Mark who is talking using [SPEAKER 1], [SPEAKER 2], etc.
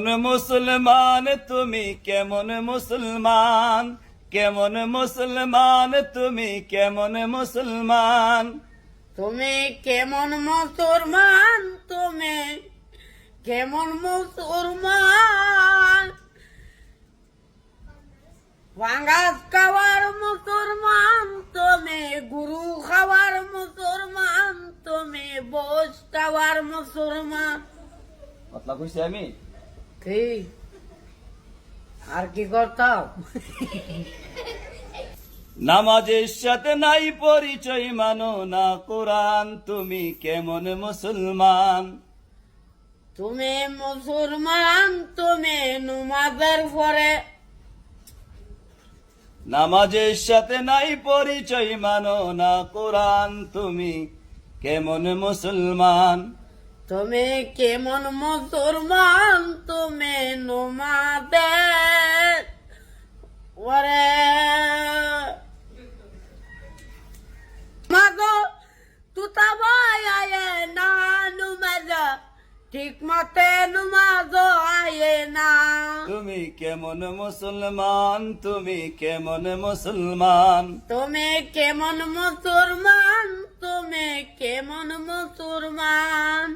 [SPEAKER 1] মুসলমান তুমি কেমন মুসলমান, কেমন মুসলমান তুমি কেমন মুসলমান,
[SPEAKER 2] তুমি কেমন মুসলমান, তুমি কেমন মুসলমান, ভাঙ্গাস খাওয়ার মুসলমান তুমি, গুরু খাওয়ার মুসলমান তুমি, বোস খাওয়ার মুসলমান।
[SPEAKER 1] কথা কইছি আমি?
[SPEAKER 2] ঠিক। আর কি করতাম?
[SPEAKER 1] নামাজের সাথে নাই পরিচয় মানো না কোরআন, তুমি কেমন মুসলমান,
[SPEAKER 2] তুমি মুসলমান তুমি নুমাজের পরে,
[SPEAKER 1] নামাজের সাথে নাই পরিচয় মানো না কোরআন, তুমি কেমন মুসলমান,
[SPEAKER 2] তুমি কেমন মুসলমান, তুমি নুমাজের পরে। মাগো তুতা ভাই আয়ে না নুমাজ, ঠিক মতে নুমাজ আয়ে না।
[SPEAKER 1] তুমি কেমন মুসলমান, তুমি কেমন মুসলমান,
[SPEAKER 2] তুমি কেমন মুসলমান, তুমি কেমন মুসলমান।